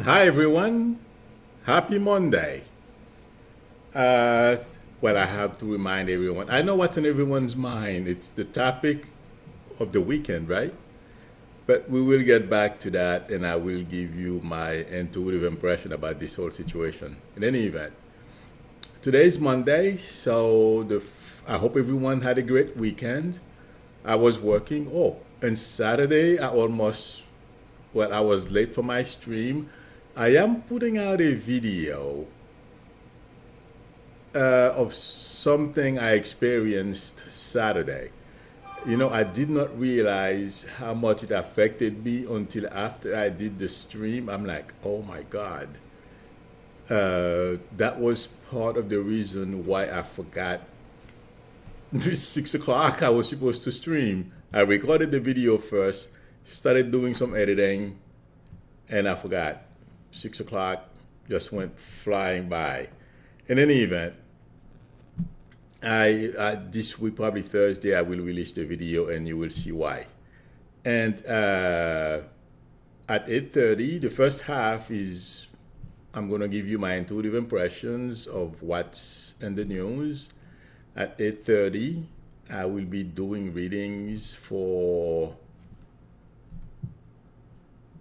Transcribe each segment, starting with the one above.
Hi everyone, happy Monday. Uh, well, I have to remind everyone. I know what's in everyone's mind. It's the topic of the weekend, right? But we will get back to that, and I will give you my intuitive impression about this whole situation. In any event, today's Monday, so I hope everyone had a great weekend. I was working. Oh, and Saturday, I was late for my stream. I am putting out a video of something I experienced Saturday. I did not realize how much it affected me until after I did the stream. I'm like, oh my God. That was part of the reason why I forgot 6 o'clock I was supposed to stream. I recorded the video first, started doing some editing, and I forgot. 6 o'clock just went flying by. In any event, this week, probably Thursday, I will release the video and you will see why. And at 8:30, the first half is I'm going to give you my intuitive impressions of what's in the news. At 8:30, I will be doing readings for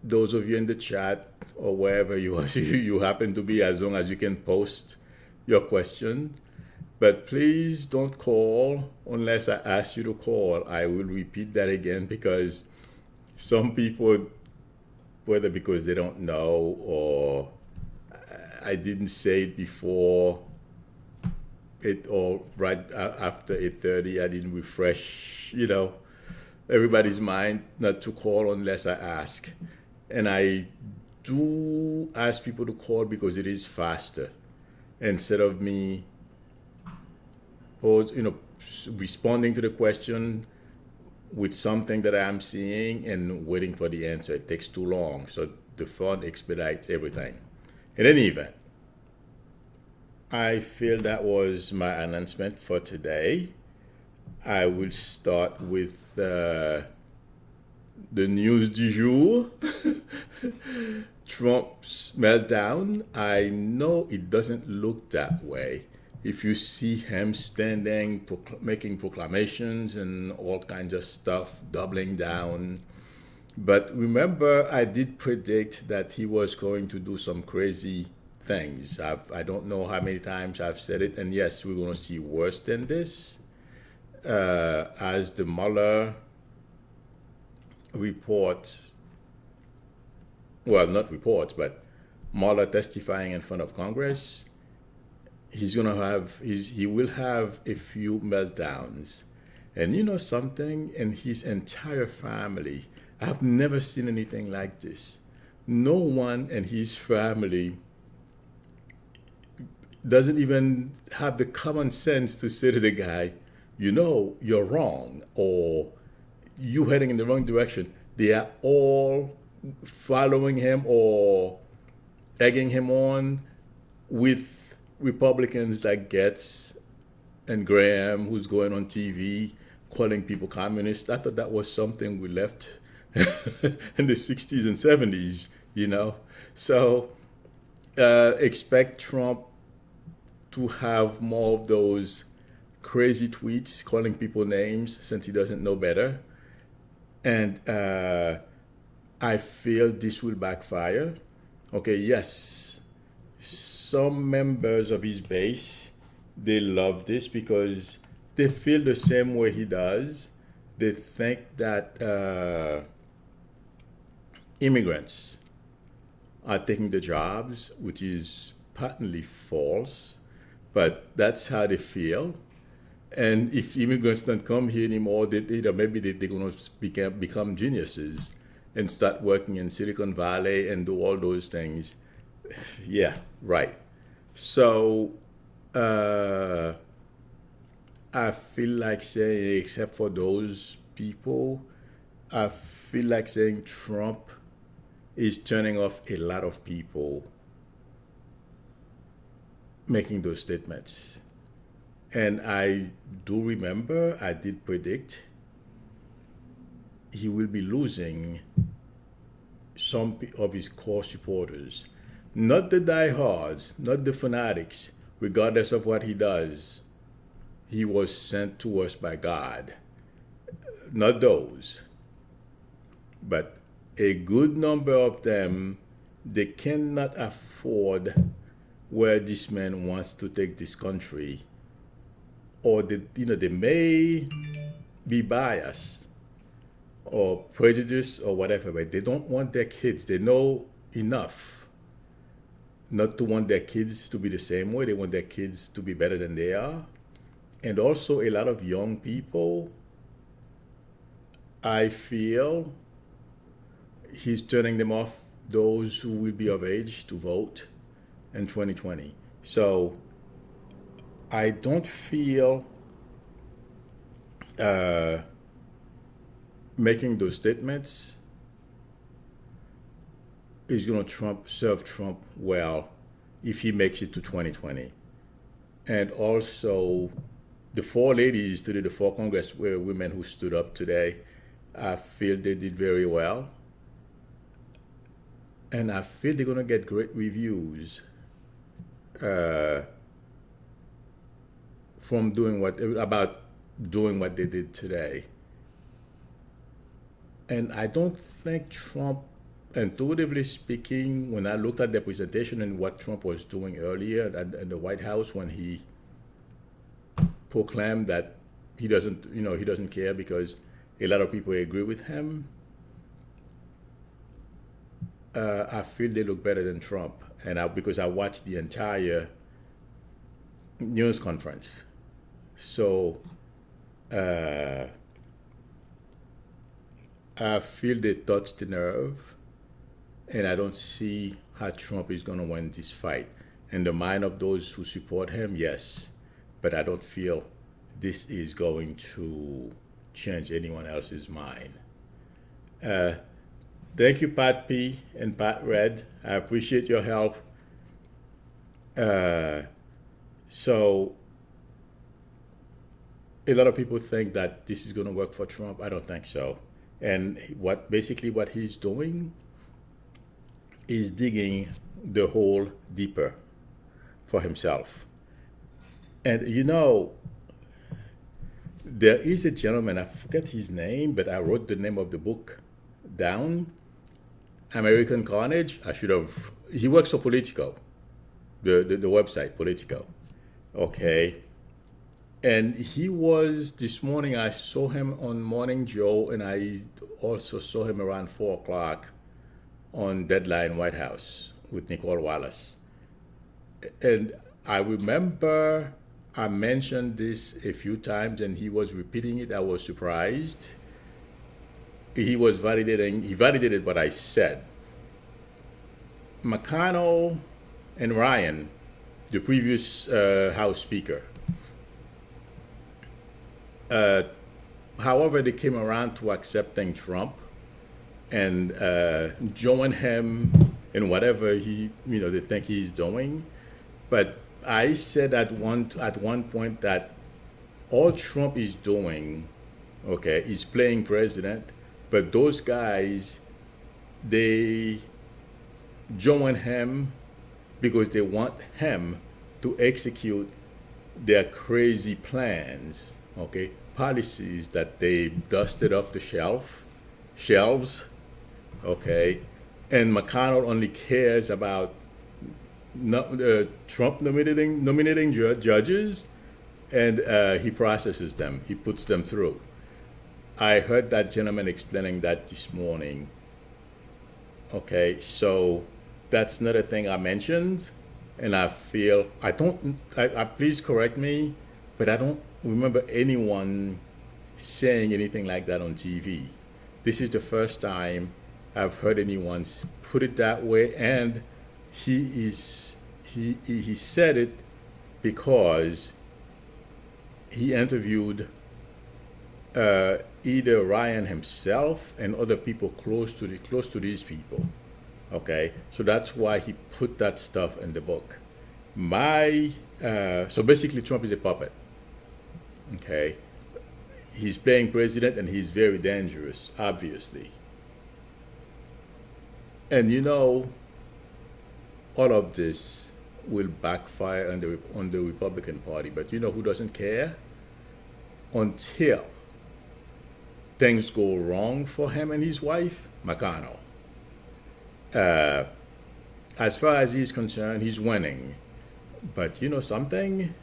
those of you in the chat or wherever you happen to be, as long as you can post your question. But please don't call unless I ask you to call. I will repeat that again because some people, whether because they don't know or I didn't say it before it or right after 8:30, I didn't refresh, everybody's mind not to call unless I ask. And I do ask people to call because it is faster instead of me pose, responding to the question with something that I'm seeing and waiting for the answer. It takes too long. So the phone expedites everything. In any event, I feel that was my announcement for today. I will start with the news du jour. Trump's meltdown. I know it doesn't look that way. If you see him standing, making proclamations and all kinds of stuff, doubling down. But remember, I did predict that he was going to do some crazy things. I don't know how many times I've said it, and yes, we're going to see worse than this. As the Mueller report, well, not reports, but Mueller testifying in front of Congress, he will have a few meltdowns. And you know something? In his entire family, I've never seen anything like this. No one in his family doesn't even have the common sense to say to the guy, you're wrong, or you heading in the wrong direction. They are all following him or egging him on, with Republicans like Getz and Graham, who's going on TV calling people communists. I thought that was something we left in the 60s and 70s. So expect Trump to have more of those crazy tweets calling people names since he doesn't know better. And I feel this will backfire. Okay, yes, some members of his base, they love this because they feel the same way he does. They think that immigrants are taking the jobs, which is patently false, but that's how they feel. And if immigrants don't come here anymore, they're going to become geniuses and start working in Silicon Valley and do all those things. Yeah, right. So uh, I feel like saying, except for those people, I feel like saying Trump is turning off a lot of people making those statements. And I do remember I did predict he will be losing of his core supporters, not the diehards, not the fanatics, regardless of what he does. He was sent to us by God. Not those, but a good number of them, they cannot afford where this man wants to take this country, or they may be biased or prejudiced or whatever, but they don't want their kids. They know enough not to want their kids to be the same way. They want their kids to be better than they are. And also a lot of young people, I feel he's turning them off, those who will be of age to vote in 2020. So I don't feel making those statements is going to serve Trump well if he makes it to 2020. And also, the four ladies today, the four Congress women who stood up today, I feel they did very well. And I feel they're going to get great reviews from doing what they did today. And I don't think Trump, intuitively speaking, when I looked at the presentation and what Trump was doing earlier in the White House when he proclaimed that he doesn't care because a lot of people agree with him, I feel they look better than Trump, because I watched the entire news conference. So I feel they touched the nerve, and I don't see how Trump is going to win this fight. In the mind of those who support him, yes, but I don't feel this is going to change anyone else's mind. Thank you, Pat P. and Pat Red. I appreciate your help. So a lot of people think that this is going to work for Trump. I don't think so. And what he's doing is digging the hole deeper for himself. And there is a gentleman, I forget his name, but I wrote the name of the book down. American Carnage. He works for Politico, the website Politico. Okay. And he was, this morning, I saw him on Morning Joe, and I also saw him around 4 o'clock on Deadline White House with Nicole Wallace. And I remember I mentioned this a few times, and he was repeating it. I was surprised. He validated what I said. McConnell and Ryan, the previous House Speaker, however, they came around to accepting Trump and join him in whatever they think he's doing. But I said at one point that all Trump is doing, okay, is playing president, but those guys, they join him because they want him to execute their crazy plans, okay, policies that they dusted off the shelves, okay, and McConnell only cares about Trump nominating judges, and he processes them, he puts them through. I heard that gentleman explaining that this morning. Okay, so that's another thing I mentioned, and I feel please correct me, but I don't remember anyone saying anything like that on TV. This is the first time I've heard anyone put it that way, and he said it because he interviewed either Ryan himself and other people close to these people. Okay, so that's why he put that stuff in the book. So basically, Trump is a puppet. Okay, he's playing president, and he's very dangerous, obviously. And all of this will backfire on the Republican Party. But you know who doesn't care? Until things go wrong for him and his wife, McConnell. Uh, as far as he's concerned, he's winning. But you know something?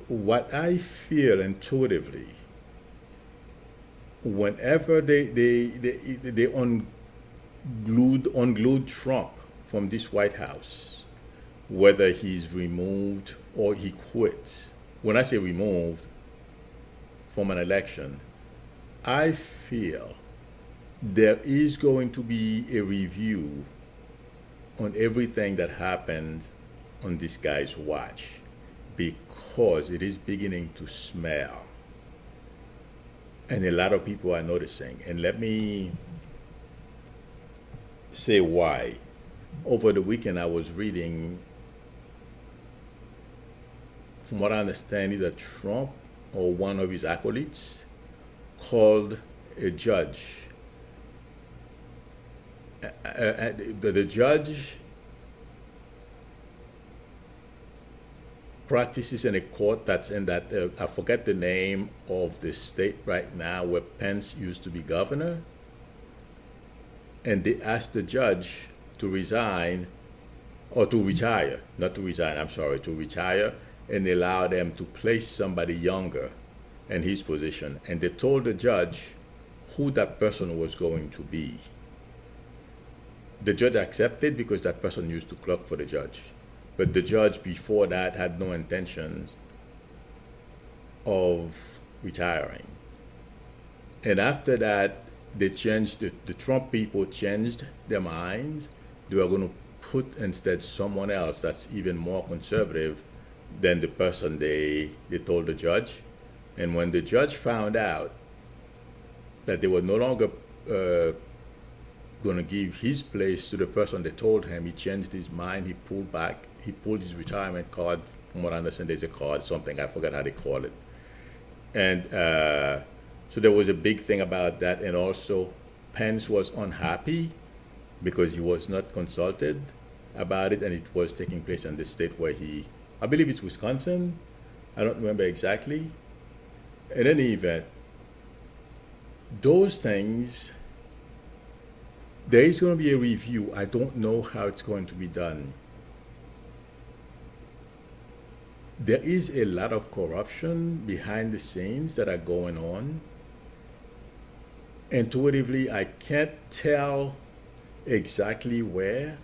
What I feel intuitively, whenever they unglued Trump from this White House, whether he's removed or he quits. When I say removed from an election, I feel there is going to be a review on everything that happened on this guy's watch because it is beginning to smell. And a lot of people are noticing. And let me say why. Over the weekend, I was reading, from what I understand, either Trump or one of his acolytes called a judge. The judge practices in a court that's in that, I forget the name of the state right now where Pence used to be governor. And they asked the judge to resign, or to retire, not to resign, I'm sorry, to retire, and allow them to place somebody younger in his position. And they told the judge who that person was going to be. The judge accepted because that person used to clerk for the judge. But the judge before that had no intentions of retiring. And after that, they changed, the Trump people changed their minds. They were going to put instead someone else that's even more conservative than the person they told the judge. And when the judge found out that they were no longer going to give his place to the person they told him, he changed his mind. He pulled back. He pulled his retirement card. From what I understand, there's a card, something, I forgot how they call it. And so there was a big thing about that. And also, Pence was unhappy because he was not consulted about it, and it was taking place in the state where I believe it's Wisconsin. I don't remember exactly. In any event, those things, there is going to be a review. I don't know how it's going to be done. There is a lot of corruption behind the scenes that are going on. Intuitively, I can't tell exactly where.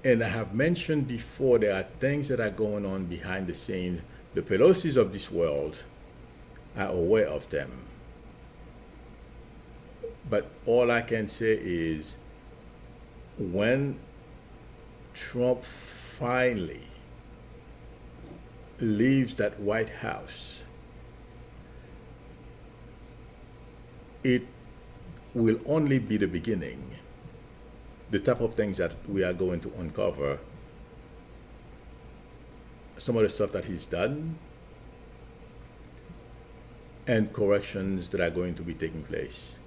And I have mentioned before, there are things that are going on behind the scenes. The Pelosi's of this world are aware of them. But all I can say is when Trump finally leaves that White House, it will only be the beginning. The type of things that we are going to uncover, some of the stuff that he's done, and corrections that are going to be taking place.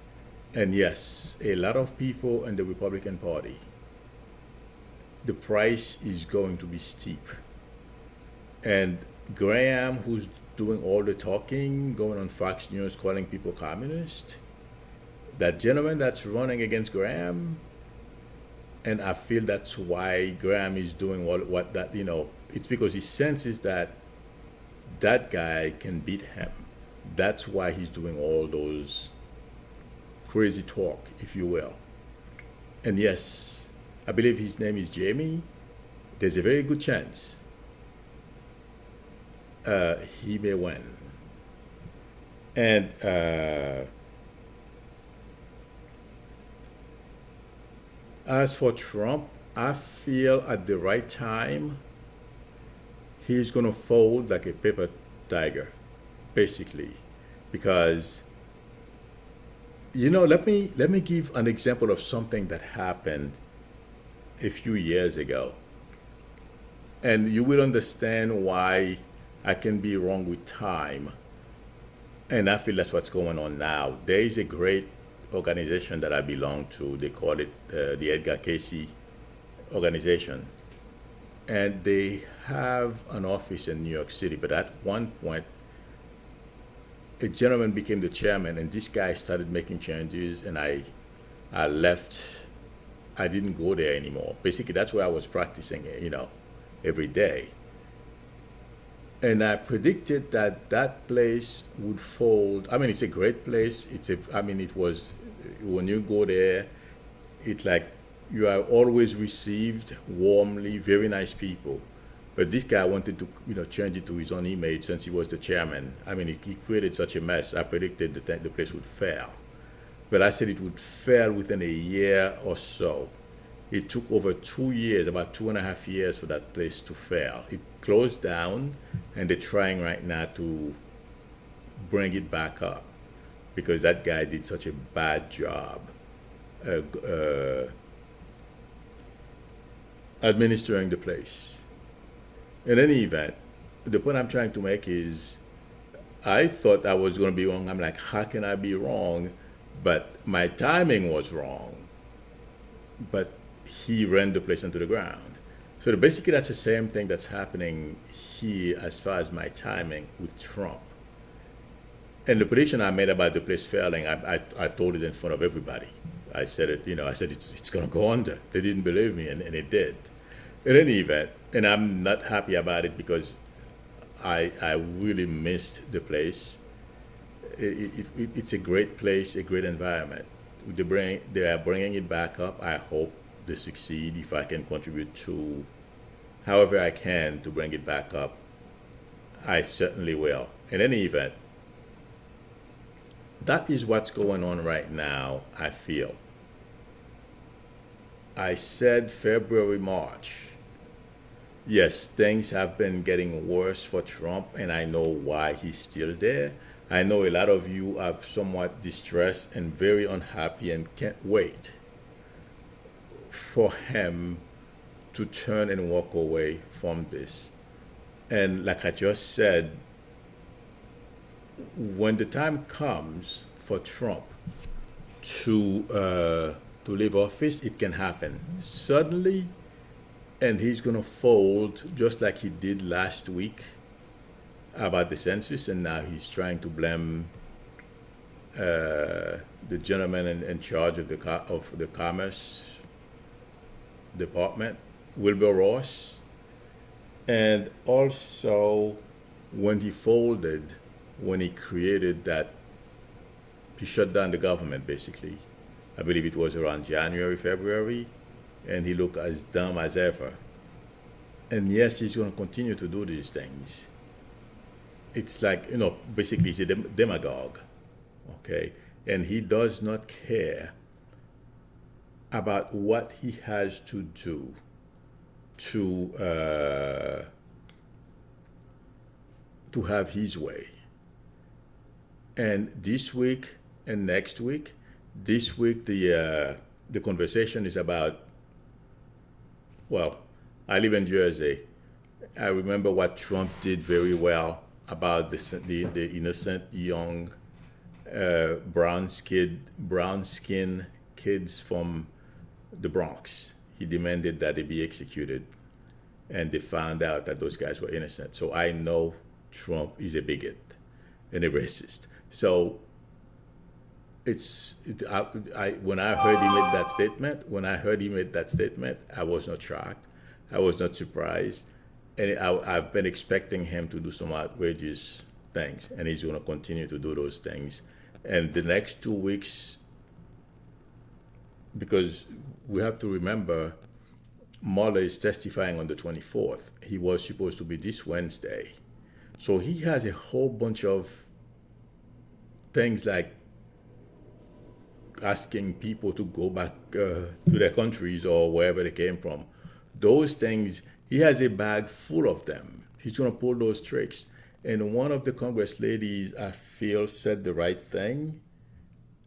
And yes, a lot of people in the Republican Party, the price is going to be steep. And Graham, who's doing all the talking, going on Fox News, calling people communist, that gentleman that's running against Graham, and I feel that's why Graham is doing what that, it's because he senses that that guy can beat him. That's why he's doing all those crazy talk, if you will. And yes, I believe his name is Jamie. There's a very good chance he may win. And as for Trump, I feel at the right time he's going to fold like a paper tiger, basically, because let me give an example of something that happened a few years ago, and you will understand why I can be wrong with time. And I feel that's what's going on now. There is a great organization that I belong to. They call it the Edgar Casey organization. And they have an office in New York City. But at one point, a gentleman became the chairman, and this guy started making changes, and I left. I didn't go there anymore. Basically, that's where I was practicing, every day. And I predicted that that place would fold. I mean, it's a great place. It was, when you go there, it's like you are always received warmly, very nice people. But this guy wanted to, change it to his own image since he was the chairman. I mean, he created such a mess. I predicted that the place would fail. But I said it would fail within a year or so. It took over 2 years, about 2.5 years for that place to fail. It closed down, and they're trying right now to bring it back up because that guy did such a bad job administering the place. In any event, the point I'm trying to make is I thought I was going to be wrong. I'm like, how can I be wrong? But my timing was wrong. But he ran the place into the ground. So basically, that's the same thing that's happening here as far as my timing with Trump. And the prediction I made about the place failing, I told it in front of everybody. I said it, I said it's going to go under. They didn't believe me, and it did. In any event, and I'm not happy about it because I really missed the place. It's a great place, a great environment. They are bringing it back up. I hope they succeed. If I can contribute to however I can to bring it back up, I certainly will. In any event, that is what's going on right now, I feel. I said February, March. Yes, things have been getting worse for Trump, and I know why he's still there. I know a lot of you are somewhat distressed and very unhappy and can't wait for him to turn and walk away from this. And like I just said, when the time comes for Trump to leave office, it can happen suddenly, and he's going to fold just like he did last week about the census, and now he's trying to blame the gentleman in charge of the Commerce Department, Wilbur Ross, and also when he folded, when he created that, he shut down the government basically. I believe it was around January, February, and he looked as dumb as ever. And yes, he's going to continue to do these things. It's like, basically he's a demagogue, okay? And he does not care about what he has to do to have his way. And this week and next week, this week the conversation is about, well, I live in Jersey. I remember what Trump did very well about the innocent young brown skin kids from the Bronx. He demanded that they be executed, and they found out that those guys were innocent. So I know Trump is a bigot and a racist. So when I heard he made that statement, I was not shocked. I was not surprised. And I've been expecting him to do some outrageous things, and he's going to continue to do those things. And the next 2 weeks, because we have to remember, Mueller is testifying on the 24th. He was supposed to be this Wednesday. So he has a whole bunch of things like asking people to go back to their countries or wherever they came from. Those things, he has a bag full of them. He's going to pull those tricks. And one of the Congress ladies, I feel, said the right thing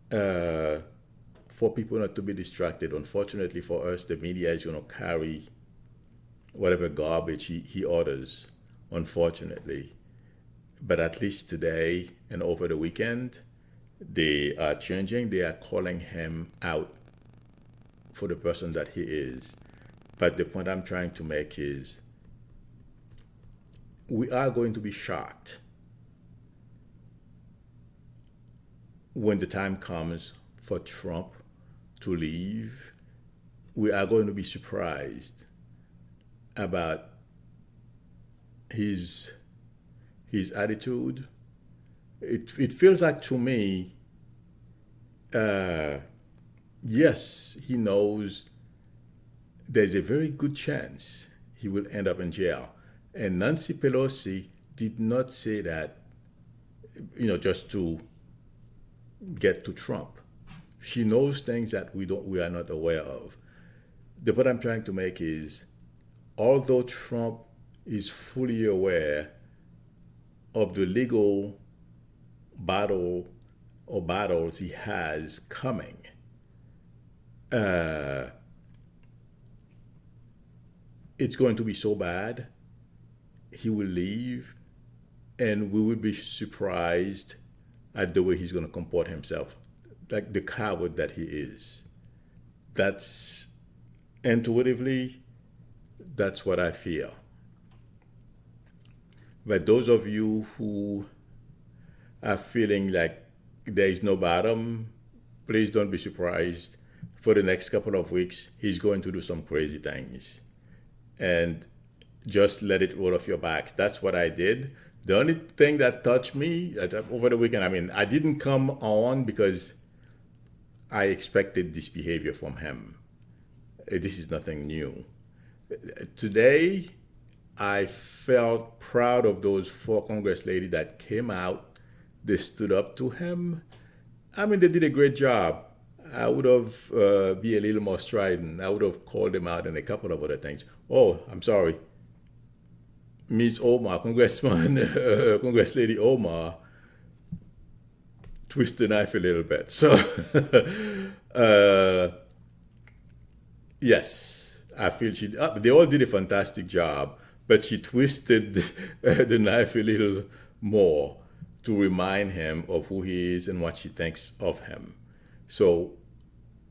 for people not to be distracted. Unfortunately for us, the media is going to carry whatever garbage he orders, unfortunately. But at least today and over the weekend, they are changing. They are calling him out for the person that he is. But the point I'm trying to make is we are going to be shocked when the time comes for Trump to leave. We are going to be surprised about his attitude. It feels like to me, yes, he knows there's a very good chance he will end up in jail. And Nancy Pelosi did not say that, just to get to Trump. She knows things that we are not aware of. The point I'm trying to make is, although Trump is fully aware of the legal battle or battles he has coming, it's going to be so bad, he will leave, and we will be surprised at the way he's going to comport himself, like the coward that he is. That's intuitively, that's what I feel. But those of you who are feeling like there is no bottom, please don't be surprised. For the next couple of weeks, he's going to do some crazy things. And just let it roll off your back. That's what I did. The only thing that touched me over the weekend, I didn't come on because I expected this behavior from him. This is nothing new. Today, I felt proud of those 4 Congress ladies that came out. They stood up to him. They did a great job. I would have be a little more strident. I would have called them out and a couple of other things. Oh, I'm sorry. Ms. Omar, Congress Lady Omar, twist the knife a little bit. So, yes, I feel they all did a fantastic job, but she twisted the knife a little more to remind him of who he is and what she thinks of him. So,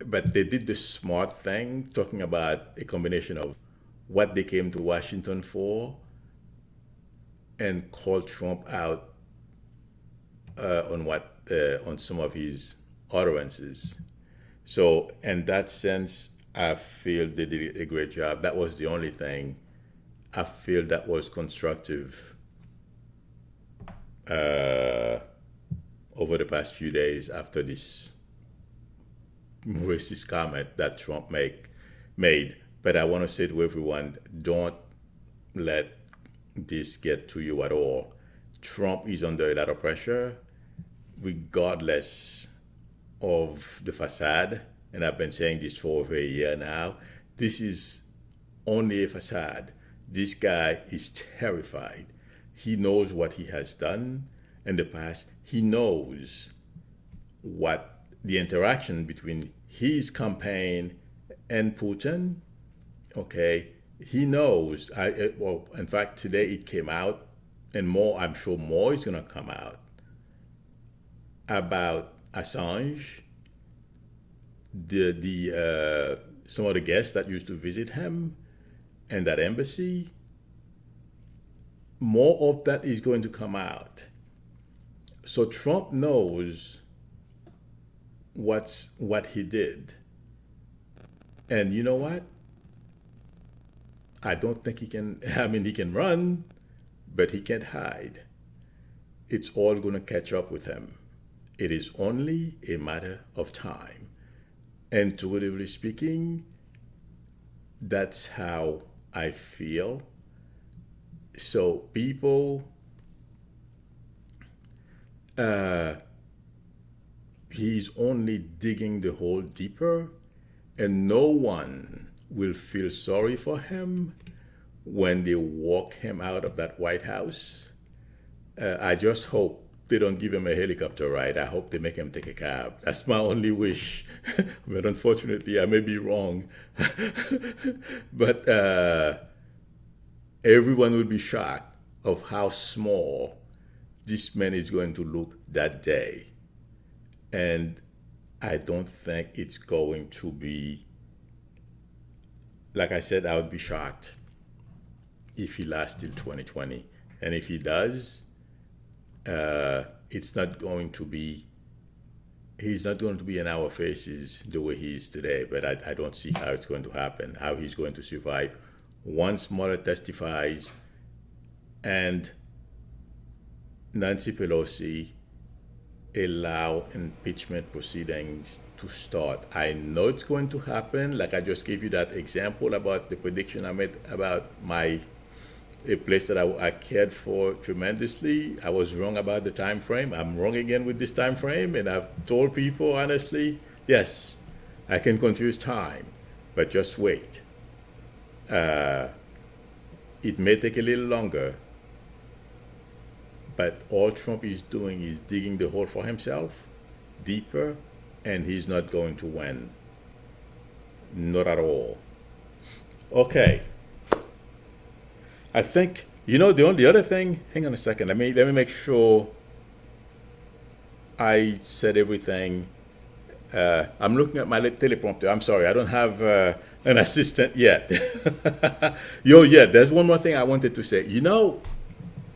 but they did the smart thing, talking about a combination of what they came to Washington for and called Trump out on some of his utterances. So, in that sense, I feel they did a great job. That was the only thing I feel that was constructive over the past few days after this racist comment that Trump made. But I want to say to everyone, don't let this get to you at all. Trump is under a lot of pressure, regardless of the facade. And I've been saying this for over a year now. This is only a facade. This guy is terrified. He knows what he has done in the past. He knows what the interaction between his campaign and Putin, okay, he knows. In fact, today it came out, and more, I'm sure more is going to come out about Assange, some of the guests that used to visit him and that embassy. More of that is going to come out. So Trump knows what he did. And you know what? I don't think he can, he can run, but he can't hide. It's all going to catch up with him. It is only a matter of time. Intuitively speaking, that's how I feel. So people, he's only digging the hole deeper, and no one will feel sorry for him when they walk him out of that White House. I just hope they don't give him a helicopter ride. I hope they make him take a cab. That's my only wish. But unfortunately, I may be wrong. But everyone will be shocked of how small this man is going to look that day. And I don't think it's going to be, like I said, I would be shocked if he lasts till 2020. And if he does, it's not going to be, he's not going to be in our faces the way he is today. But I don't see how it's going to happen, how he's going to survive. Once Mueller testifies and Nancy Pelosi allow impeachment proceedings to start. I know it's going to happen. Like I just gave you that example about the prediction I made about a place that I cared for tremendously. I was wrong about the time frame. I'm wrong again with this time frame, and I've told people honestly, yes, I can confuse time, but just wait. It may take a little longer, but all Trump is doing is digging the hole for himself deeper, and he's not going to win. Not at all. Okay. I think, the only other thing, hang on a second, let me make sure I said everything. I'm looking at my teleprompter. I'm sorry, I don't have an assistant yet. Yeah, there's one more thing I wanted to say.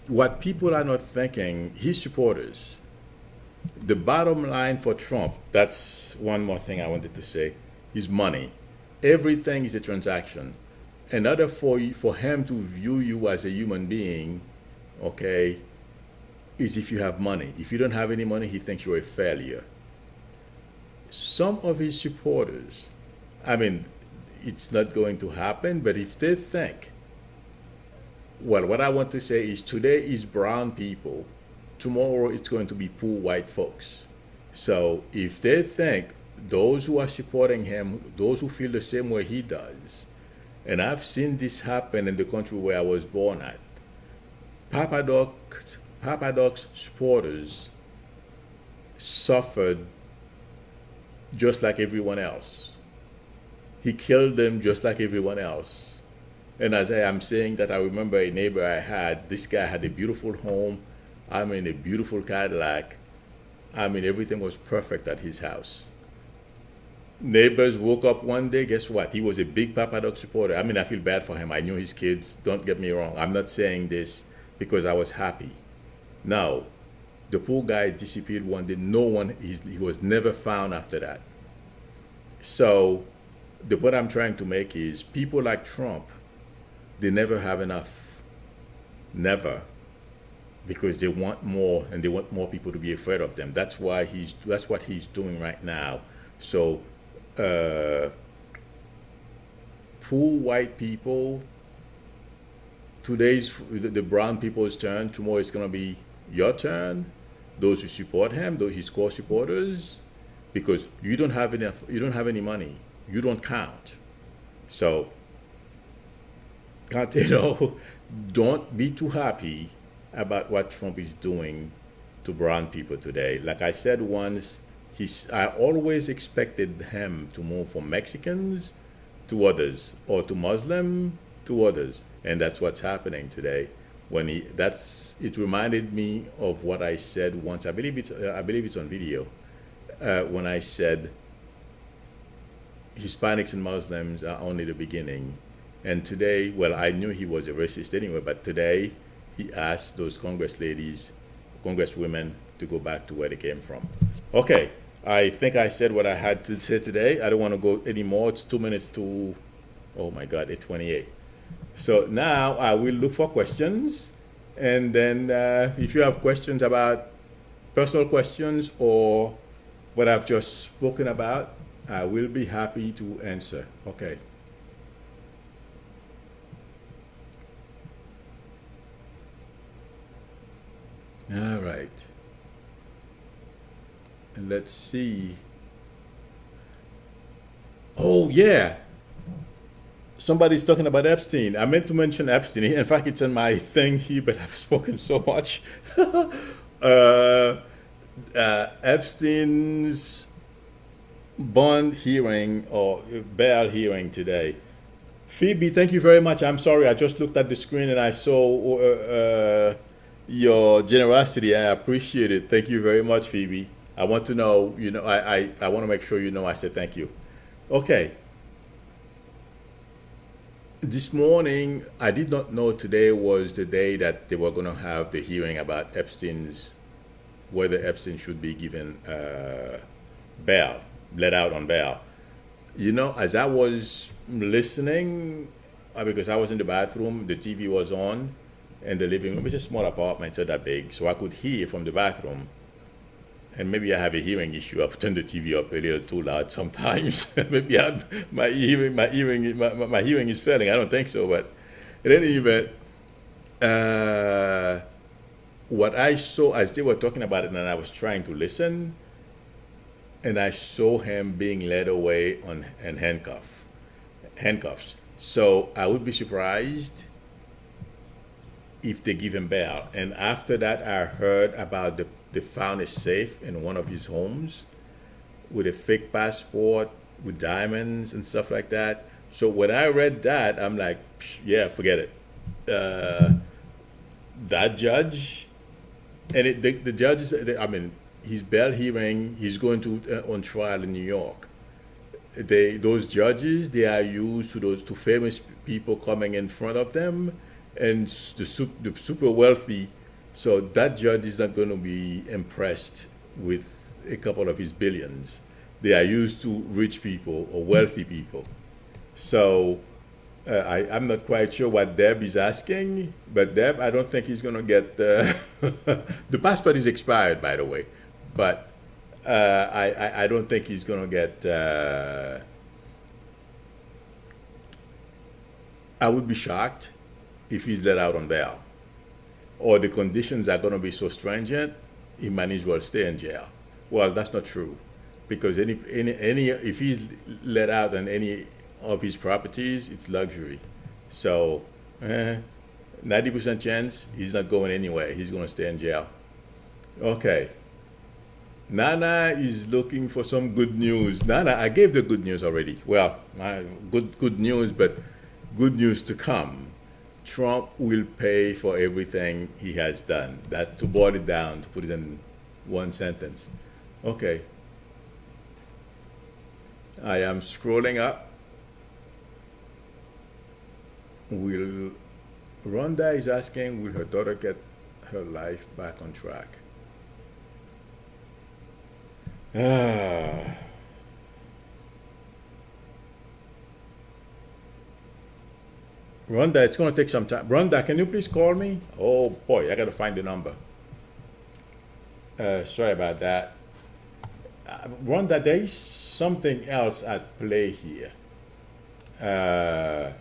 What people are not thinking, his supporters, the bottom line for Trump, that's one more thing I wanted to say, is money. Everything is a transaction. In order for him to view you as a human being, okay, is if you have money. If you don't have any money, he thinks you're a failure. Some of his supporters, it's not going to happen, but if they think, well, what I want to say is today is brown people, tomorrow it's going to be poor white folks. So if they think those who are supporting him, those who feel the same way he does, and I've seen this happen in the country where I was born at, Papa Doc's supporters suffered just like everyone else. He killed them just like everyone else. And as I am saying that, I remember a neighbor I had. This guy had a beautiful home. A beautiful Cadillac. Everything was perfect at his house. Neighbors woke up one day, guess what? He was a big Papa Doc supporter. I feel bad for him. I knew his kids. Don't get me wrong. I'm not saying this because I was happy. No. The poor guy disappeared one day. He was never found after that. So, the point I'm trying to make is people like Trump, they never have enough. Never. Because they want more, and they want more people to be afraid of them. That's what he's doing right now. So poor white people, today's the brown people's turn, tomorrow it's gonna be your turn. Those who support him, those his core supporters, because you don't have any money. You don't count. So don't be too happy about what Trump is doing to brown people today. Like I said once, I always expected him to move from Mexicans to others, or to Muslim to others, and that's what's happening today. It reminded me of what I said once. I believe it's on video, when I said Hispanics and Muslims are only the beginning. And today, well, I knew he was a racist anyway, but today he asked those congresswomen to go back to where they came from. Okay, I think I said what I had to say today. I don't want to go anymore. It's 2 minutes to, oh my God, 8:28. So now I will look for questions. And then if you have questions about personal questions or what I've just spoken about, I will be happy to answer. Okay. All right. And let's see. Oh, yeah. Somebody's talking about Epstein. I meant to mention Epstein. In fact, it's on my thing here, but I've spoken so much. Epstein's bond hearing or bail hearing today. Phoebe, thank you very much. I'm sorry, I just looked at the screen and I saw your generosity. I appreciate it. Thank you very much, Phoebe. I want to know, I want to make sure you know I said thank you. Okay. This morning, I did not know today was the day that they were going to have the hearing about whether Epstein should be given bail, let out on bail. As I was listening, because I was in the bathroom, the TV was on, and the living room is a small apartment, it's not that big, so I could hear from the bathroom. And maybe I have a hearing issue. I turn the TV up a little too loud sometimes. Maybe my hearing is failing. I don't think so, but in any event, uh, what I saw as they were talking about it, and I was trying to listen, and I saw him being led away on and handcuffs. So I would be surprised if they give him bail. And after that, I heard about they found a safe in one of his homes with a fake passport, with diamonds and stuff like that. So when I read that, I'm like, yeah, forget it. Uh, that judge, and the judge, I mean, his bail hearing, he's going to on trial in New York. Those judges, they are used to famous people coming in front of them, and the super wealthy. So that judge is not going to be impressed with a couple of his billions. They are used to rich people or wealthy people. So I'm not quite sure what Deb is asking, but Deb, I don't think he's going to get the passport is expired, by the way, but I don't think he's going to get. I would be shocked if he's let out on bail, or the conditions are going to be so stringent, he might as well stay in jail. Well, that's not true, because any if he's let out on any of his properties, it's luxury. So, 90% chance he's not going anywhere. He's going to stay in jail. Okay. Nana is looking for some good news. Nana, I gave the good news already. Well, good news, but good news to come. Trump will pay for everything he has done. That to boil it down, to put it in one sentence. Okay. I am scrolling up. Will Rhonda is asking, will her daughter get her life back on track? Ah, Rhonda, it's going to take some time. Rhonda, can you please call me? Oh boy, I got to find the number. Sorry about that. Rhonda, there is something else at play here. Uh,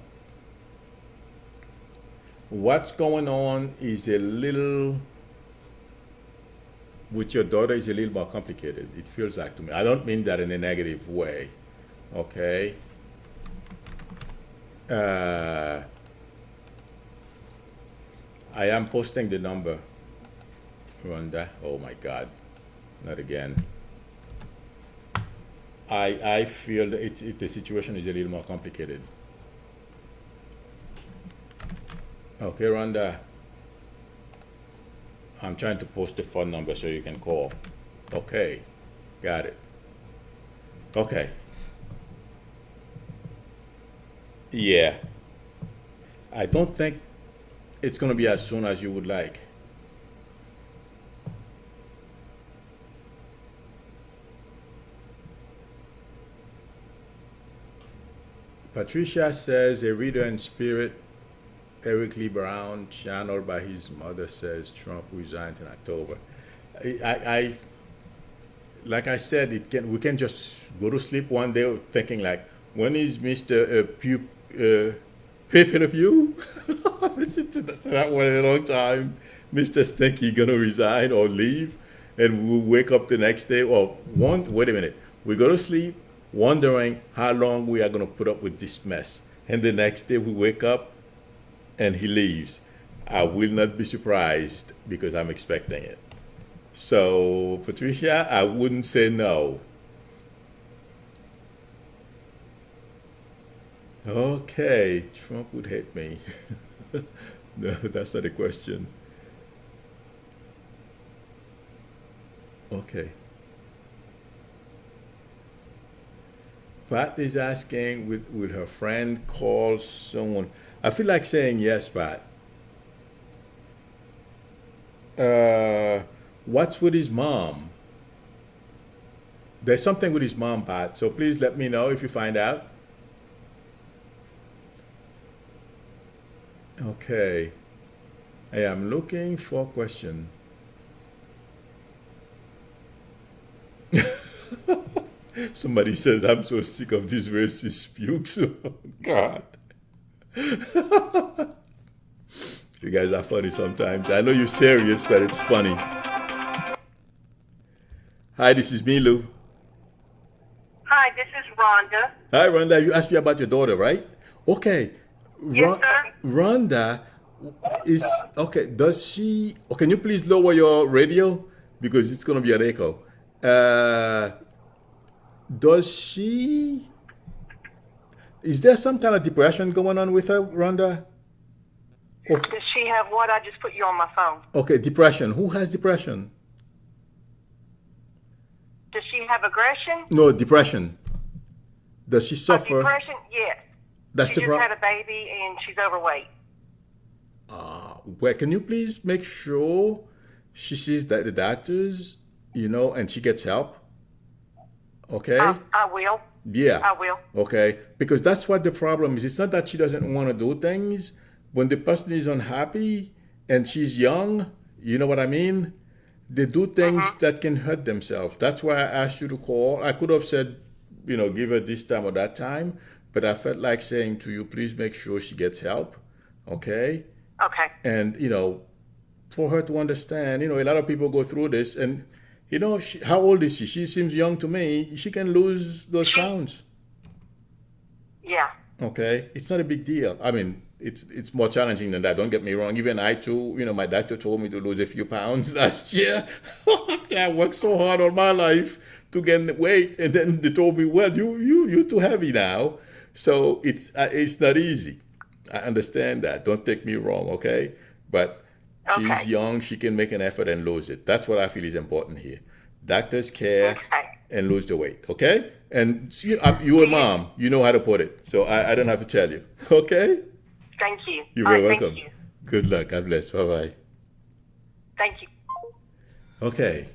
what's going on is a little, with your daughter, is a little more complicated. It feels like to me. I don't mean that in a negative way. Okay. Uh, I am posting the number, Rhonda. Oh my God, not again. I feel that the situation is a little more complicated. Okay, Rhonda, I'm trying to post the phone number so you can call. Okay, got it. Okay, yeah. I don't think it's going to be as soon as you would like. Patricia says a reader in spirit, Eric Lee Brown, channeled by his mother, says Trump resigns in October. I like I said, we can just go to sleep one day thinking like, when is Mr. Pepe Le Pew? That's not one in a long time. Mr. Stinky gonna resign or leave, and we wake up the next day. Or one, wait a minute, we go to sleep wondering how long we are gonna put up with this mess, and the next day we wake up and he leaves. I will not be surprised because I'm expecting it. So, Patricia, I wouldn't say no. Okay, Trump would hate me. No, that's not a question. Okay. Pat is asking, will her friend call someone? I feel like saying yes, Pat. Uh, what's with his mom? There's something with his mom, Pat. So please let me know if you find out. Okay. I am looking for a question. Somebody says, I'm so sick of these racist pukes. Oh, God. You guys are funny sometimes. I know you're serious, but it's funny. Hi, this is Milu. Hi, this is Rhonda. Hi, Rhonda. You asked me about your daughter, right? Okay. Yes, sir. Rhonda is, okay, does she, oh, can you please lower your radio? Because it's going to be an echo. Uh, does she, is there some kind of depression going on with her, Rhonda? Oh, Does she have what? I just put you on my phone. okay, depression. Who has depression? Does she have aggression? No, depression. Does she suffer? Depression? Yes. That's She the just had problem. a baby and she's overweight. Well, can you please make sure she sees that the doctors, and she gets help? Okay? I will. Yeah. I will. Okay. Because that's what the problem is. It's not that she doesn't want to do things. When the person is unhappy and she's young, you know what I mean? They do things Mm-hmm. that can hurt themselves. That's why I asked you to call. I could have said, give her this time or that time, but I felt like saying to you, please make sure she gets help. Okay? Okay. And, for her to understand, a lot of people go through this. And, how old is she? She seems young to me. She can lose those She, pounds. yeah. Okay, it's not a big deal. I mean, it's more challenging than that. Don't get me wrong. Even I too, my doctor told me to lose a few pounds last year after I worked so hard all my life to gain weight, and then they told me, well, you're too heavy now. So it's not easy. I understand that. Don't take me wrong, okay? But she's Okay. young. She can make an effort and lose it. That's what I feel is important here. Doctors care Okay. and lose the weight, okay? And Do you're a you? mom, you know how to put it, so I don't have to tell you, okay? Thank you. You're All very right. Thank welcome. you. Good luck. God bless. Bye bye. Thank you. Okay.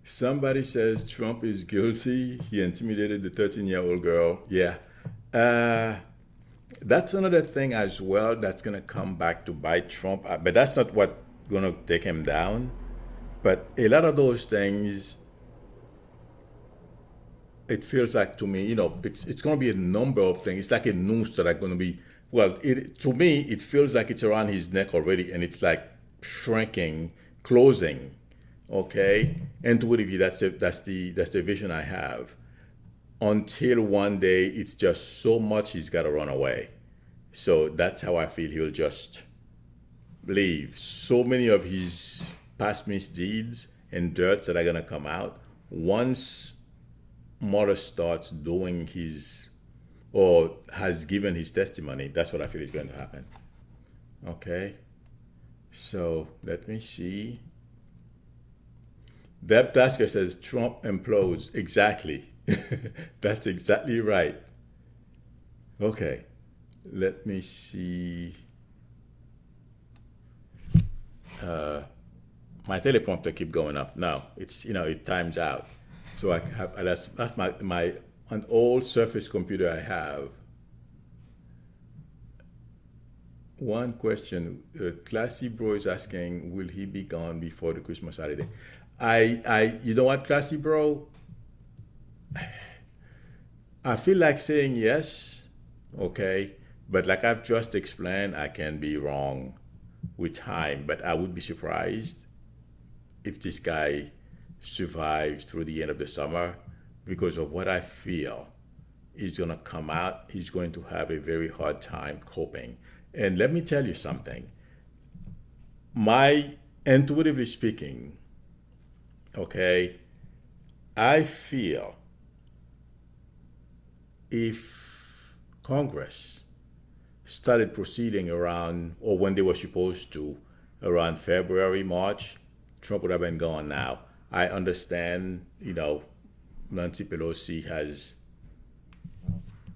Somebody says Trump is guilty. He intimidated the 13-year-old girl. Yeah. Uh, that's another thing as well that's going to come back to bite Trump. But that's not what's going to take him down. But a lot of those things, it feels like to me, it's going to be a number of things. It's like a noose that are going to be, well, to me, it feels like it's around his neck already, and it's like shrinking, closing. Okay, intuitively, that's the vision I have. Until one day, it's just so much he's got to run away. So that's how I feel he'll just leave. So many of his past misdeeds and dirt that are gonna come out once Mueller starts doing his or has given his testimony. That's what I feel is going to happen. Okay, so let me see. Deb Tasker says Trump implodes. Exactly. That's exactly right. Okay, let me see. My teleprompter keep going up. Now it's it times out. So I have that's my an old Surface computer I have. One question, Classy Bro is asking, will he be gone before the Christmas holiday? You know what, Classy Bro? I feel like saying yes, okay, but like I've just explained, I can be wrong with time, but I would be surprised if this guy survives through the end of the summer because of what I feel. He's going to come out, he's going to have a very hard time coping. And let me tell you something. My intuitively speaking, okay, I feel if Congress started proceeding around, or when they were supposed to, around February, March, Trump would have been gone now. I understand, Nancy Pelosi has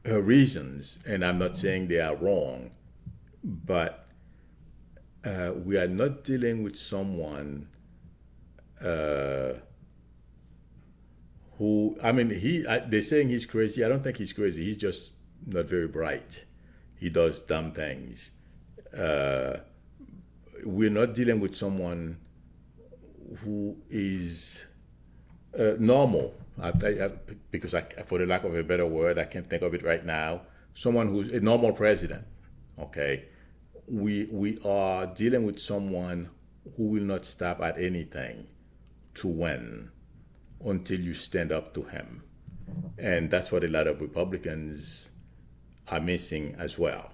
her reasons, and I'm not saying they are wrong, but we are not dealing with someone who, they're saying he's crazy. I don't think he's crazy. He's just not very bright. He does dumb things. We're not dealing with someone who is normal. Because for the lack of a better word, I can't think of it right now. Someone who's a normal president. Okay, we are dealing with someone who will not stop at anything to win until you stand up to him, and that's what a lot of Republicans are missing as well.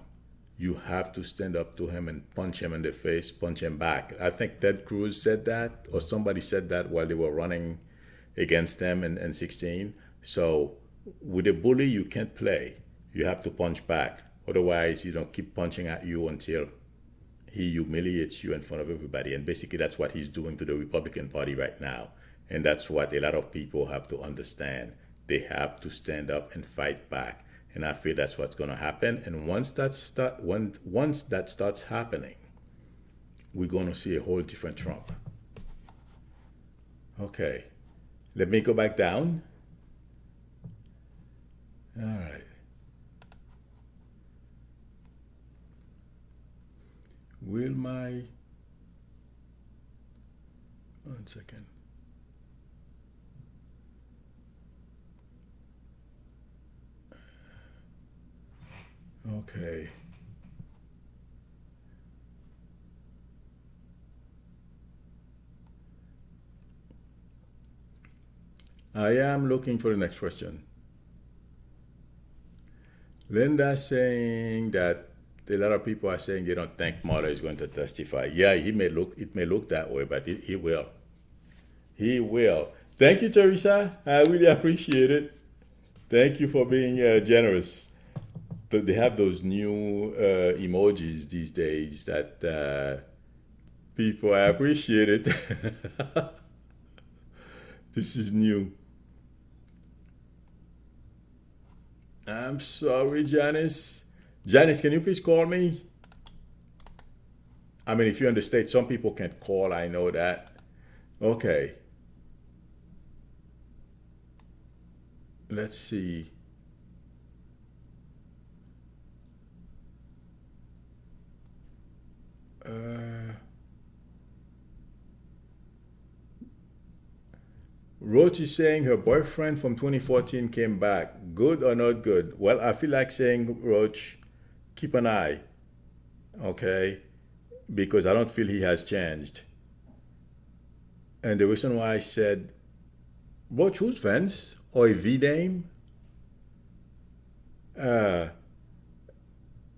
You have to stand up to him and punch him in the face, punch him back. I think Ted Cruz said that, or somebody said that while they were running against him in 16. So with a bully, you can't play. You have to punch back. Otherwise, keep punching at you until he humiliates you in front of everybody. And basically, that's what he's doing to the Republican Party right now. And that's what a lot of people have to understand. They have to stand up and fight back. And I feel that's what's going to happen. And once that starts happening, we're going to see a whole different Trump. Okay, let me go back down. All right. One second. Okay. I am looking for the next question. Linda saying that a lot of people are saying they don't think Mueller is going to testify. Yeah, it may look that way, but he will. He will. Thank you, Teresa. I really appreciate it. Thank you for being generous. They have those new emojis these days that people, I appreciate it. This is new. I'm sorry, Janice. Janice, can you please call me? I mean, if you're in the States, some people can't call. I know that. Okay. Let's see. Roach is saying her boyfriend from 2014 came back. Good or not good? Well, I feel like saying, Roach, keep an eye, okay? Because I don't feel he has changed. And the reason why I said, Roach, who's Vince? Or a V name? Or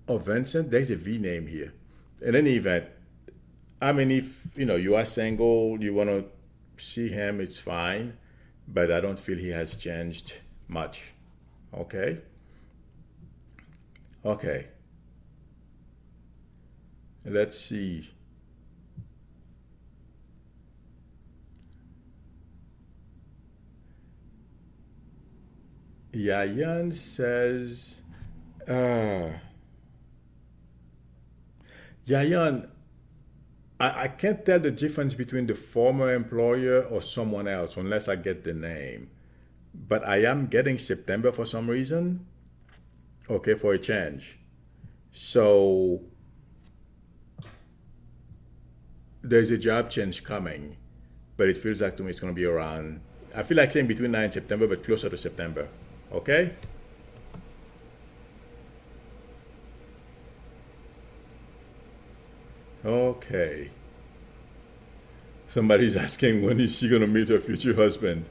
Vincent? There's a V name here. In any event, I mean, if you are single, you want to see him, it's fine, but I don't feel he has changed much. Okay. Let's see. Yayan says, Yayan, I can't tell the difference between the former employer or someone else unless I get the name. But I am getting September for some reason. Okay, for a change. So there's a job change coming, but it feels like to me it's going to be around, I feel like saying between now and September, but closer to September. Okay? Okay. Somebody's asking when is she going to meet her future husband?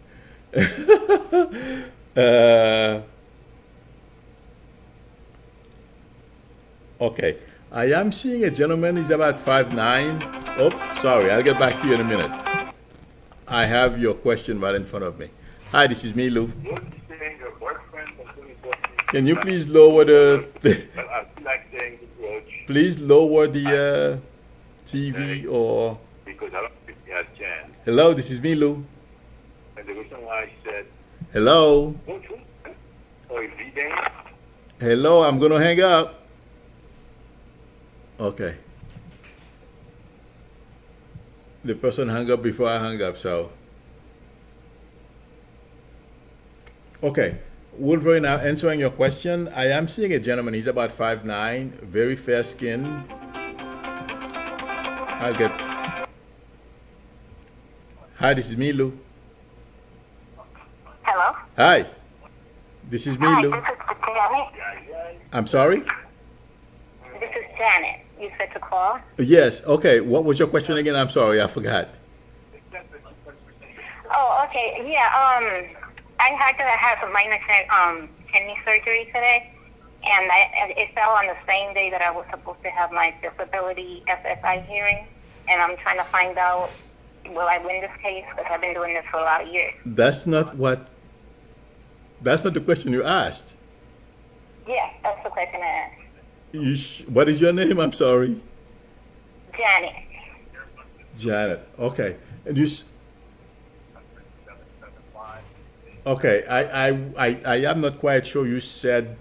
Okay. I am seeing a gentleman, he's about 5'9". Oh, sorry, I'll get back to you in a minute. I have your question right in front of me. Hi, this is me, Lou. Can you please lower the... Please lower the TV or. Because I don't think he has Jan. Hello, this is me, Lou. And the reason why I said, Hello. or is he there? Hello, I'm gonna hang up. Okay. The person hung up before I hung up, so. Okay. Wolverine, now answering your question, I am seeing a gentleman. He's about 5'9", very fair skin. I'll get. Hi, this is me, Lou. Hello? Hi. This is me, Hi, Lou. this is Janet. I'm sorry? This is Janet. You said to call? Yes. Okay. What was your question again? I'm sorry. I forgot. Oh, okay. Yeah, I had to have a minor kidney surgery today, and it fell on the same day that I was supposed to have my disability SSI hearing, and I'm trying to find out, will I win this case? Because I've been doing this for a lot of years. That's not the question you asked. Yeah, that's the question I asked. What is your name? I'm sorry. Janet. Janet. Okay. And okay. I am not quite sure. You said,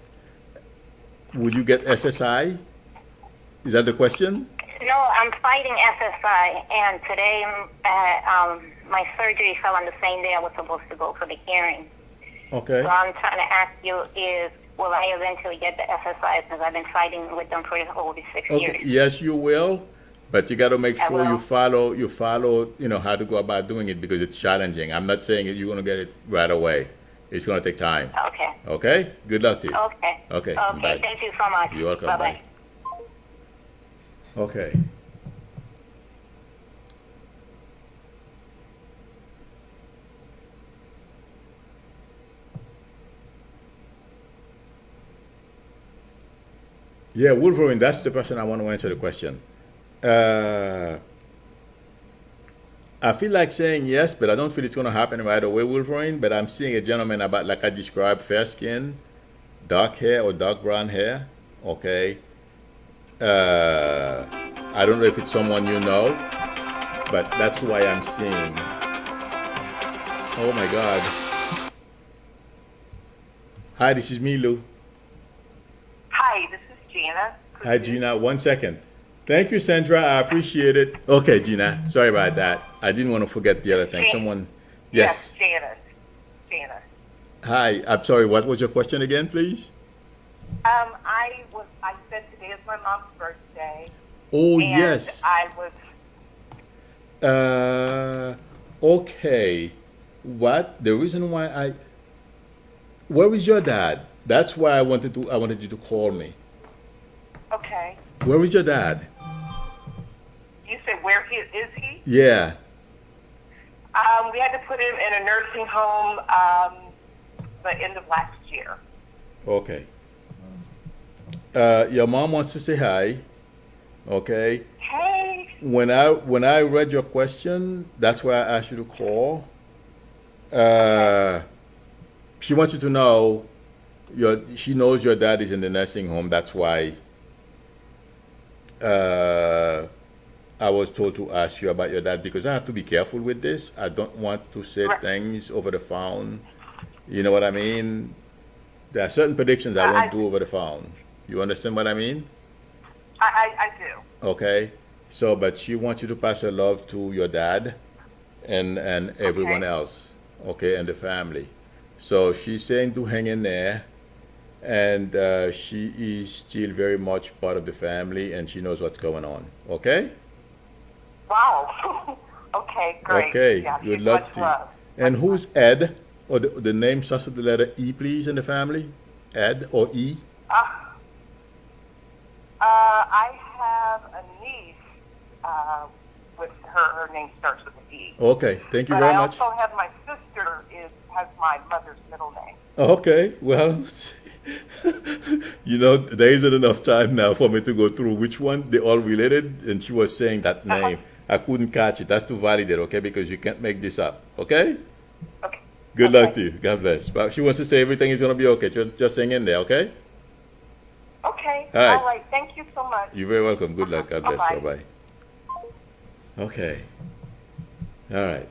would you get SSI? Is that the question? No, I'm fighting SSI, and today my surgery fell on the same day I was supposed to go for the hearing. Okay. So I'm trying to ask you will I eventually get the SSI, because I've been fighting with them for over 6 Okay. years. Yes, you will, but you got to make I sure you will. follow, how to go about doing it, because it's challenging. I'm not saying that you're going to get it right away. It's going to take time. Okay. Okay? Good luck to you. Okay. Okay. Okay. Bye. Thank you so much. You're welcome. Bye-bye. Bye. Okay. Yeah, Wolverine, that's the person I want to answer the question. I feel like saying yes, but I don't feel it's going to happen right away, Wolverine. But I'm seeing a gentleman about, like I described, fair skin, dark hair or dark brown hair. Okay. I don't know if it's someone you know, but that's why I'm seeing. Oh my God. Hi, this is me, Lou. Hi, this is Gina. Hi, Gina. 1 second. Thank you, Sandra. I appreciate it. Okay, Gina. Sorry about that. I didn't want to forget the other thing. Someone. Yes. Janice. Janice. Hi. I'm sorry. What was your question again, please? I said today is my mom's birthday. Oh, And yes. I was. Okay. What? The reason why where is your dad? That's why I wanted you to call me. Okay. Where is your dad? You said is he? Yeah. We had to put him in a nursing home the end of last year. Okay. Your mom wants to say hi. Okay. Hey. When I read your question, that's why I asked you to call. She wants you to know she knows your dad is in the nursing home. That's why I was told to ask you about your dad, because I have to be careful with this. I don't want to say things over the phone. You know what I mean? There are certain predictions I won't do over the phone. You understand what I mean? I do. Okay. So, but she wants you to pass her love to your dad and everyone else, okay, and the family. So she's saying to hang in there, and she is still very much part of the family, and she knows what's going on. Okay? Wow. Okay, great. Okay. Yeah, Good much luck to you. love. And who's Ed? Or the name starts with the letter E, please, in the family? Ed or E? I have a niece with her name starts with an E. Okay. Thank you But very I much. also have my sister has my mother's middle name. Okay. Well, there isn't enough time now for me to go through which one. They're all related, and she was saying that name. I couldn't catch it. That's to validate, okay? Because you can't make this up, okay? Okay. Good luck to you. God bless. But she wants to say everything is going to be okay. Just hang in there, okay? Okay. All right. All right. Thank you so much. You're very welcome. Good luck. God bless. Bye Bye-bye. bye. Okay. All right.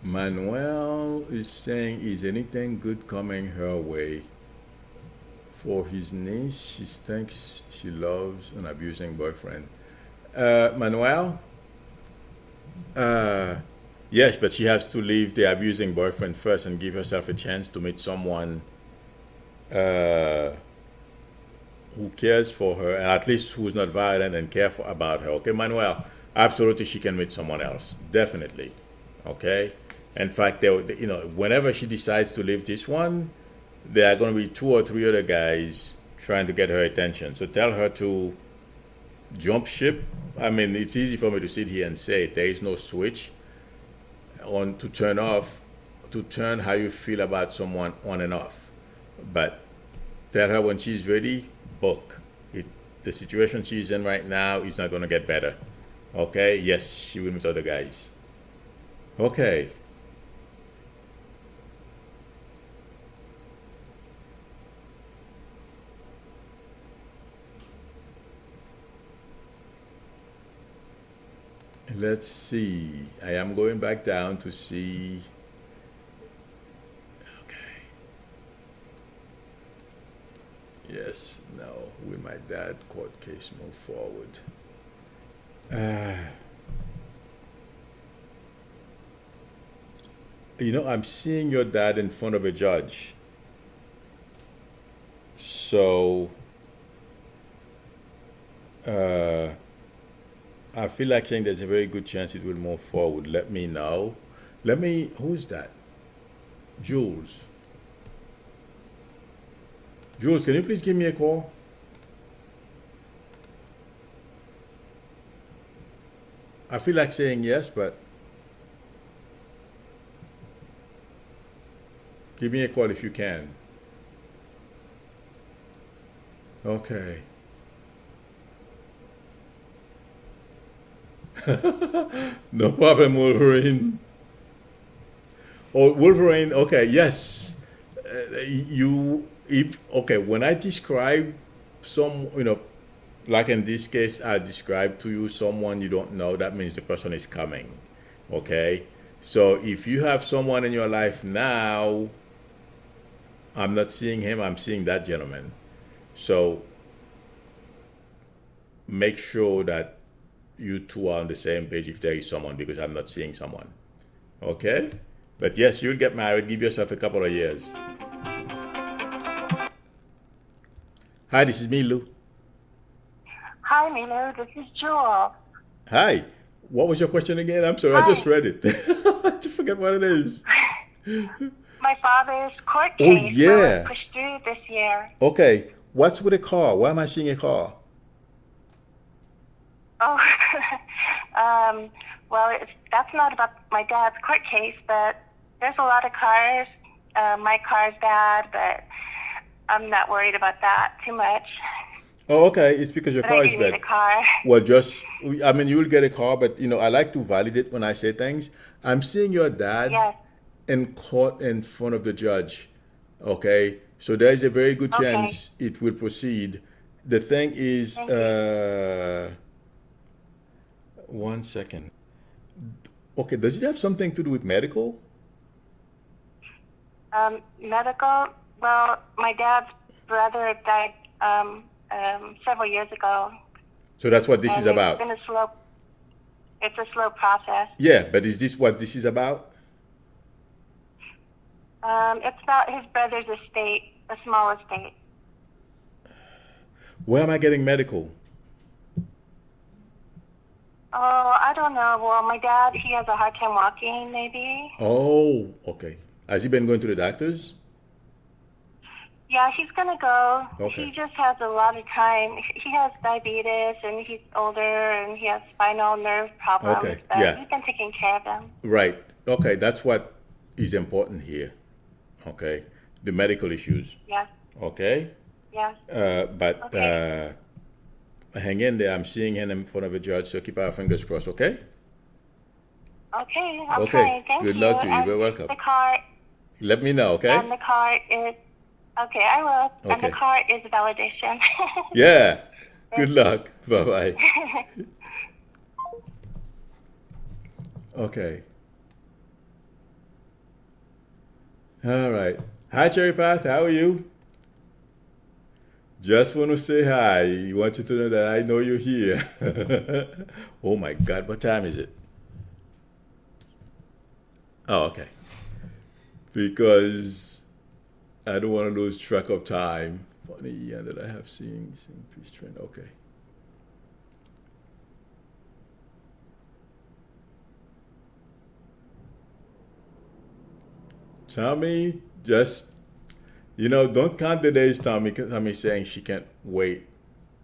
Manuel is saying, is anything good coming her way? For his niece, she thinks she loves an abusing boyfriend. Manuel? Uh, yes, but she has to leave the abusing boyfriend first and give herself a chance to meet someone uh, who cares for her, and at least who's not violent and care about her. Okay, Manuel? Absolutely, she can meet someone else. Definitely. Okay? In fact, whenever she decides to leave this one, there are going to be two or three other guys trying to get her attention. So tell her to jump ship. I mean, it's easy for me to sit here and say there is no switch on to turn off, to turn how you feel about someone on and off. But tell her when she's ready, book. The situation she's in right now is not going to get better. Okay? Yes, she will meet other guys. Okay. Let's see. I am going back down to see. Okay. Yes, no. Will my dad court case move forward? I'm seeing your dad in front of a judge. So, I feel like saying there's a very good chance it will move forward. Let me know. Who's that? Jules. Jules, can you please give me a call? I feel like saying yes, but give me a call if you can. Okay. No problem, Wolverine. Oh, Wolverine. Okay, yes. When I describe some, like in this case, I describe to you someone you don't know, that means the person is coming. Okay? So if you have someone in your life now, I'm not seeing him, I'm seeing that gentleman. So make sure that you two are on the same page if there is someone, because I'm not seeing someone. Okay? But yes, you'll get married. Give yourself a couple of years. Hi, this is me, Lou. Hi, Milu. This is Jewel. Hi. What was your question again? I'm sorry, I just Hi. read it. I just forget what it is. My father's court Oh, case yeah. was pushed through this year. Okay. What's with a car? Why am I seeing a car? Oh, well, that's not about my dad's court case, but there's a lot of cars. My car's bad, but I'm not worried about that too much. Oh, okay. It's because your But I car is do need bad. a car. Well, you will get a car, but I like to validate when I say things. I'm seeing your dad Yes. in court in front of the judge. Okay, so there is a very good Okay. chance it will proceed. The thing is, Thank you. 1 second. Okay, does it have something to do with medical? Medical. Well, my dad's brother died several years ago, So that's what this is and it's about. been a slow. It's a slow process. Yeah, but is this what this is about? It's about his brother's estate, a small estate. Where am I getting medical? Oh, I don't know. Well, my dad, he has a hard time walking, maybe. Oh, okay. Has he been going to the doctors? Yeah, he's gonna go. Okay. He just has a lot of time. He has diabetes, and he's older, and he has spinal nerve problems. Okay, But yeah. he's been taking care of them. Right. Okay, that's what is important here. Okay, the medical issues. Yeah, Okay, yeah. but Okay. hang in there. I'm seeing him in front of a judge, so keep our fingers crossed, okay? Okay, I'm Okay. trying. Thank Good you. luck to you. And You're welcome. the card, Let me know, okay? and the card is okay. I will. And the Okay. card is validation. Yeah. Good luck. Bye bye. Okay. All right. Hi, Cherry Path. How are you? Just want to say hi. I want you to know that I know you're here. Oh my God. What time is it? Oh, okay. Because I don't want to lose track of time. Funny that I have seen peace trend. Okay. Tommy, just don't count the days. Tommy's saying she can't wait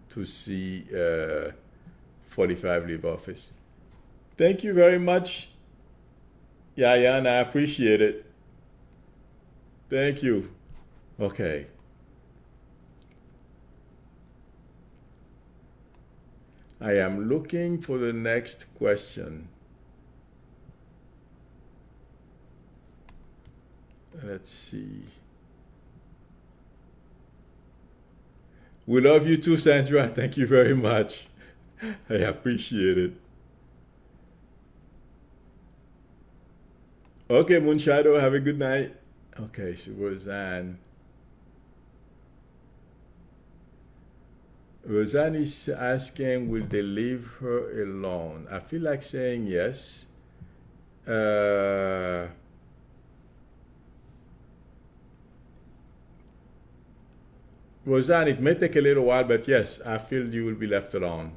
to see 45 leave office. Thank you very much, Yayan. I appreciate it. Thank you. Okay. I am looking for the next question. Let's see. We love you too, Sandra. Thank you very much. I appreciate it. Okay, Moonshadow, have a good night. Okay, so Roseanne. Roseanne is asking, will they leave her alone? I feel like saying yes. Roseanne, it may take a little while, but yes, I feel you will be left alone.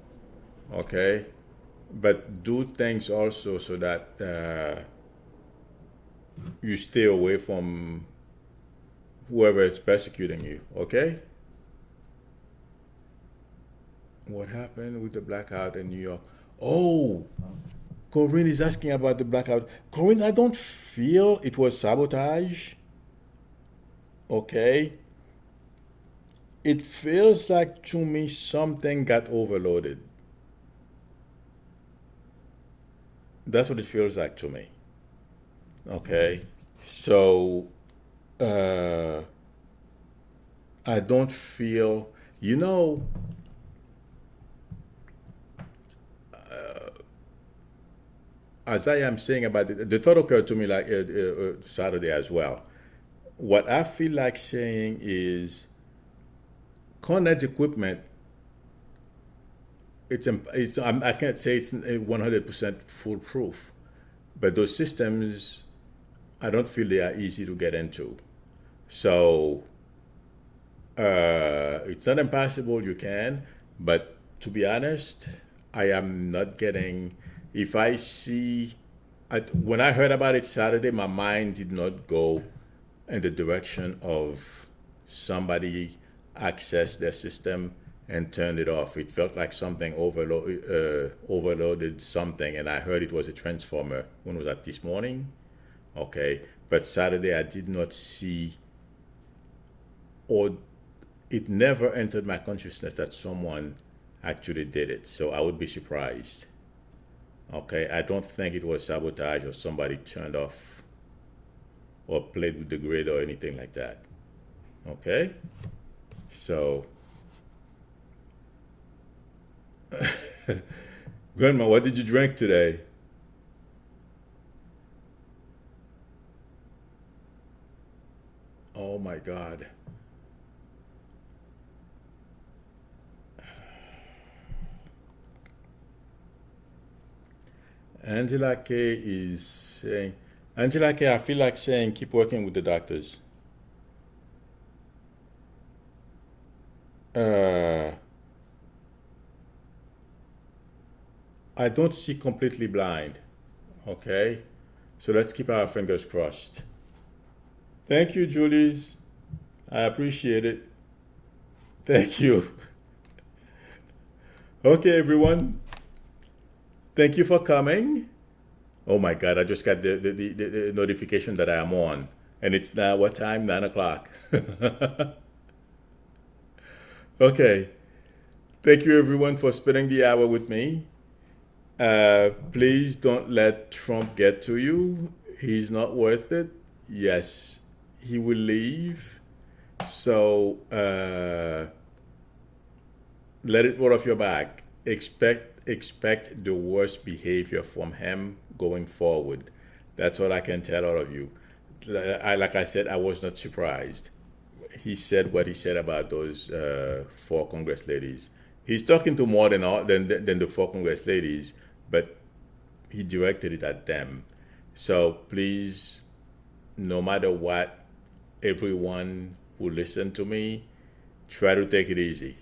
Okay? But do things also so that you stay away from whoever is persecuting you. Okay? What happened with the blackout in New York? Oh, Corinne is asking about the blackout. Corinne, I don't feel it was sabotage. Okay? It feels like to me something got overloaded. That's what it feels like to me. Okay? So, uh, I don't feel, you know, as I am saying about it, the thought occurred to me like Saturday as well. What I feel like saying is Conrad's equipment. I can't say it's 100% foolproof, but those systems, I don't feel they are easy to get into. So it's not impossible. You can, but to be honest, I am not getting. If I see, when I heard about it Saturday, my mind did not go in the direction of somebody accessed their system and turned it off. It felt like something overloaded something, and I heard it was a transformer. When was that? This morning? Okay. But Saturday, I did not see, or it never entered my consciousness that someone actually did it. So I would be surprised. Okay. I don't think it was sabotage or somebody turned off or played with the grid or anything like that. Okay? So, Grandma, what did you drink today? Oh my God. Angela K is saying, Angela K, I feel like saying keep working with the doctors. Uh, I don't see completely blind. Okay? So let's keep our fingers crossed. Thank you, Julies. I appreciate it. Thank you. Okay, everyone. Thank you for coming. Oh my God, I just got the notification that I am on. And it's now what time? 9 o'clock. Okay. Thank you, everyone, for spending the hour with me. Please don't let Trump get to you. He's not worth it. Yes, he will leave. So let it roll off your back. Expect the worst behavior from him going forward. That's all I can tell all of you. Like I said, I was not surprised. He said what he said about those four Congress ladies. He's talking to more than the four Congress ladies, but he directed it at them. So please, no matter what, everyone who listen to me, try to take it easy.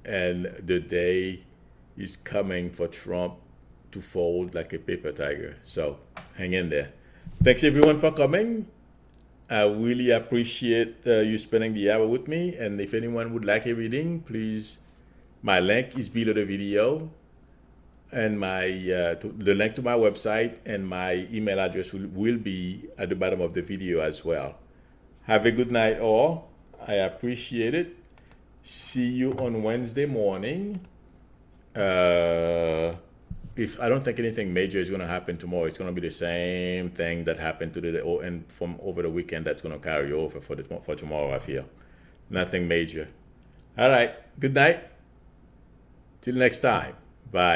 And the day is coming for Trump to fold like a paper tiger. So hang in there. Thanks everyone for coming. I really appreciate you spending the hour with me. And if anyone would like a reading, please, my link is below the video, and the link to my website and my email address will be at the bottom of the video as well. Have a good night, all. I appreciate it. See you on Wednesday morning. If I don't think anything major is going to happen tomorrow, it's going to be the same thing that happened today and from over the weekend that's going to carry over for tomorrow, I feel. Nothing major. All right. Good night. Till next time. Bye.